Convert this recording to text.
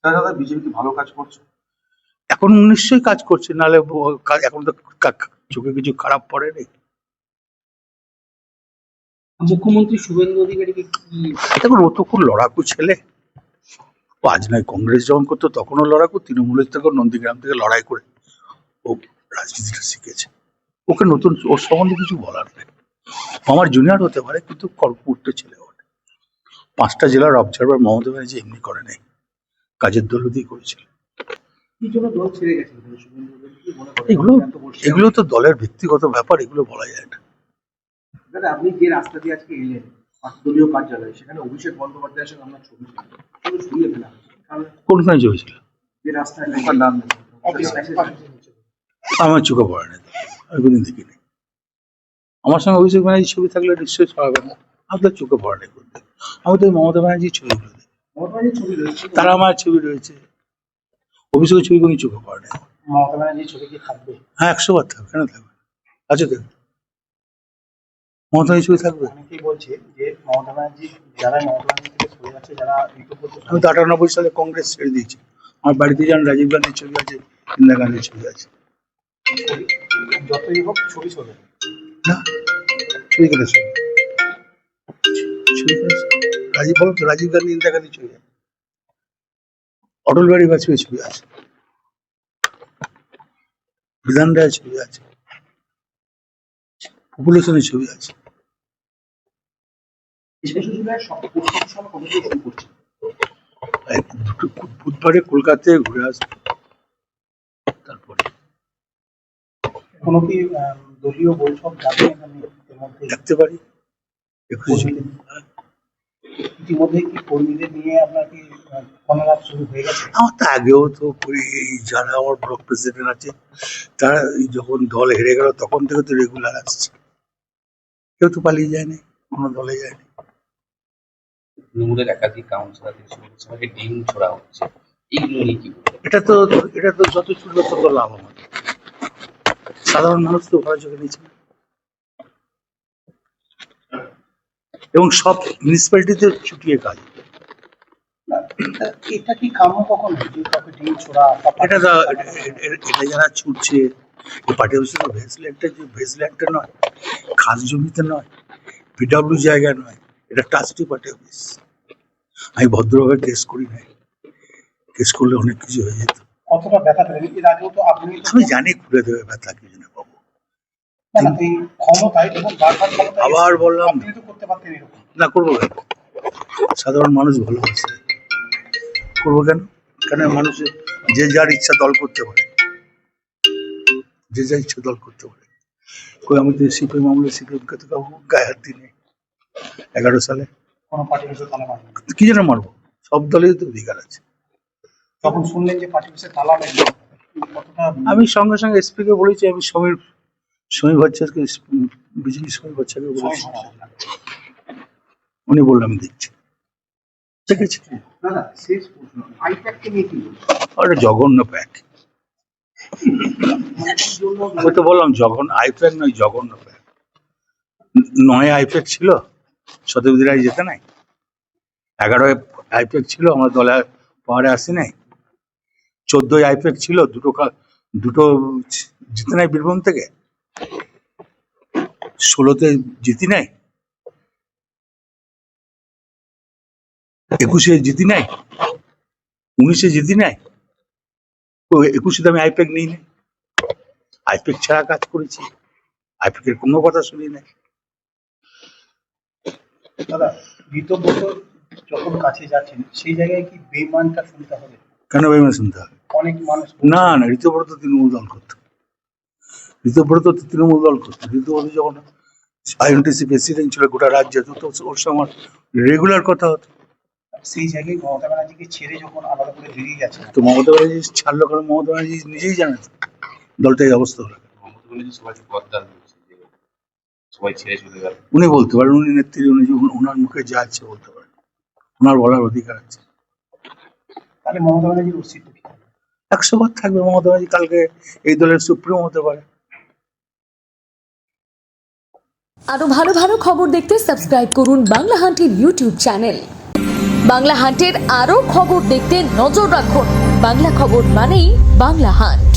দাদা বিজেপি কি ভালো কাজ করছে? এখন নিশ্চয়ই কাজ করছে, নাহলে এখন তো চোখে কিছু খারাপ পড়েনি। মুখ্যমন্ত্রী শুভেন্দু অধিকারীকে কি দেখুন, ও তো খুব লড়াকু ছেলে। ও আজ নয়, কংগ্রেস যখন করতো তখনও লড়াকু, তৃণমূলের থেকে নন্দীগ্রাম থেকে লড়াই করে ও রাজনীতিটা শিখেছে। ওকে নতুন ওর সম্বন্ধে কিছু বলার নেই। আমার জুনিয়র হতে পারে, কিন্তু কর্মপূর্ত ছেলে ওটা। 5টা জেলার অবজারভার মমতা ব্যানার্জি এমনি করে নেই, কাজের দৌলতেই করেছিল। কি জন্য দল ছেড়ে গেছে শুভেন্দু অধিকারী, কি মনে করেন? এগুলো তো দলের ব্যক্তিগত ব্যাপার, এগুলো বলা যায় না। দাদা আপনি যে রাস্তা দিয়ে আজকে এলেন দলীয় কার্যালয়ে, সেখানে অভিষেক বন্দ্যোপাধ্যায়ের সঙ্গে আমরা ছবি ঝুলিয়ে ফেলা কোনখানে চলেছিল? যে রাস্তায় নাম আমার চোখে পড়ে না, আমি কোনদিন দেখিনি। আমার সঙ্গে অভিষেক ব্যানার্জির ছবি থাকলে নিশ্চয়ই ছড়াবে না, আপনার চোখে পড়ে না করবে। আমি তো মমতা ব্যানার্জির ছবিগুলো দেখি, ছবি রয়েছে, তারা আমার ছবি রয়েছে, অভিষেকের ছবি কোনো চোখে পড়ে না। মমতা ব্যানার্জির ছবি কি থাকবে? হ্যাঁ, 100 বার থাকবে, কেন থাকবে? আচ্ছা দেখুন, মমতা ব্যানার্জির ছবি থাকবে। অনেকেই বলছে যে মমতা ব্যানার্জি, যারা মমতা ব্যানার্জি থেকে সরে যাচ্ছে, যারা আমি তো 98 সালে কংগ্রেস ছেড়ে দিয়েছি। আমার বাড়িতে যেন রাজীব গান্ধীর ছবি আছে, ইন্দিরা গান্ধীর ছবি আছে। যতই হোক ছবি চলে না, ছবি কেটে ছবি রাজীব, বলো তো, রাজীব গান্ধী ইন্দিরা গান্ধীর ছবি আছে, অটল বিহারী বাজপেয়ীর ছবি আছে, বিধান রায়ের ছবি আছে, পপুলেশনের ছবি আছে। বুধবারে কলকাতায় ঘুরে আসবো, তারপরে কোনো কি দলীয় বৈঠক যাবে দেখতে পারি। ইতিমধ্যে কি কর্মীদের নিয়ে আপনার কি ফোনালাপ শুরু হয়ে গেছে? আমার তো আগেও তো যারা আমার ব্লক প্রেসিডেন্ট আছে, তারা যখন দল হেরে গেল তখন থেকে তো রেগুলার আসছে, কেউ তো পালিয়ে যায়নি, কোনো দলে যায়নি। তৃণমূলের একাধিক কাউন্সিলরদের সঙ্গে ডিম ছোড়া হচ্ছে, এইগুলো নিয়ে কি বলবো? এটা তো যত ছুটবে তত লাভ আমার। সাধারণ মানুষ তো ভালো চোখে নিচ্ছে না, এবং সব মিউনিসিপ্যালিটিতে ছুটিয়ে কাজ। এটা কি কাম্য কখন ডিম ছোড়া? এটা যারা ছুটছে, পার্টি অফিসে ভেসলেন্টে নয়, খাস জমিতে নয়, পিডব্লিউ জায়গায় নয়, এটা ট্রাস্টি পার্টি অফিস। আমি ভদ্রভাবে কেস করি নাই, কেস করলে অনেক কিছু হয়ে যেত। কতটা ব্যথা পেলেন? এর আগেও তো আপনি, আমি জানি খুলে দেবে ব্যথা, কিছু না বাবু। ক্ষমতায় আবার বললাম আপনি তো করতে পারতেন এরকম। না, করবো কেন? সাধারণ মানুষ ভালোবাসে, করবো কেন? কেন মানুষের যে যার ইচ্ছা দল করতে পারে, যে যার ইচ্ছা দল করতে পারে। কই আমি তো সিপিএম আমলে সিপিএমকে তো কাউকে গায়ে হাত দিই 11 সালে। কোনো পার্টি অফিসে তালা মারবেন? কি জন্য মারবো? সব দলেই তো অধিকার আছে। যখন শুনলেন যে পার্টি অফিসে তালা মারবেন, কতটা? আমি সঙ্গে সঙ্গে এসপি কে বলেছি, আমি সমীর ভট্টাচার্যকে, বিজেপি সমীর ভট্টাচার্যকে বলেছি, উনি বললাম আমি দেখছি। ঠিক আছে দাদা, শেষ প্রশ্ন, আইপ্যাককে নিয়ে কি বলবেন? ওটা জঘন্য প্যাক। আমি তো বললাম আইপ্যাক নয়, জঘন্য প্যাক। 9 আইপ্যাক ছিল, শতাব্দী রায় যেতে নাই। 11 আইপ্যাক ছিল, আমরা দলে পাওয়ারে আসি নাই। 14 আইপ্যাক ছিল, দুটো জিতে নাই বীরভূম থেকে। 16তে জিতি নাই, 21-এ জিতি নাই, 19-এ জিতি নাই। 21-এ আমি আইপ্যাক নিই নাই, আইপ্যাক ছাড়া কাজ করেছি, আইপ্যাকের কোনো কথা শুনি নাই। দাদা, ঋতব্রত যখন কাছে যাচ্ছেন, সেই জায়গায় কি বেইমানটা শুনতে হবে? কেন বেইমান শুনতে হবে? অনেক মানুষ না, ঋতব্রত তৃণমূল দল করতো। ঋতব্রত যখন আইএনটিসি প্রেসিডেন্ট ছিল গোটা রাজ্যে, তো ওর সঙ্গে আমার রেগুলার কথা হতো। সেই জায়গায় মমতা ব্যানার্জিকে ছেড়ে যখন আলাদা করে বেরিয়ে গেছে, তো মমতা ব্যানার্জি ছাড়লো, কারণ মমতা ব্যানার্জি নিজেই জানে দলটা এই অবস্থা হলো। মমতা ব্যানার্জি সবাইকে বদনাম করছে, সবাই ছেড়ে চলে গেল। উনি বলতে পারেন, উনি নেত্রী, উনি ওনার মুখে যা আছে বলতে পারেন, ওনার বলার অধিকার আছে। তাহলে মমতা ব্যানার্জির অস্তিত্ব কি? 100 বার থাকবে মমতা ব্যানার্জি, কালকে এই দলের সুপ্রিম হতে পারে। আরো ভালো ভালো খবর দেখতে সাবস্ক্রাইব করুন বাংলা হান্টির ইউটিউব চ্যানেল। বাংলা হান্টের আরও খবর দেখতে নজর রাখুন। বাংলা খবর মানেই বাংলা হান্ট।